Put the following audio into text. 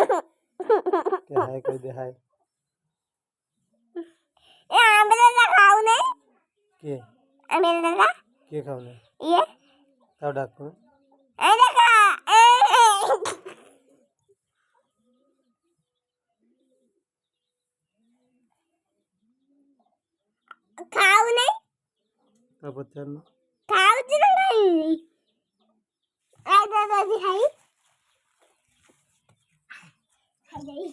क्या है कोई दे है ए आंबेला खाऊ नाही के आंबेला के खाऊने ये तब डाकू अरे का खाऊ नाही तब बच्चन खाऊची नाही आई दादाची खाई खाई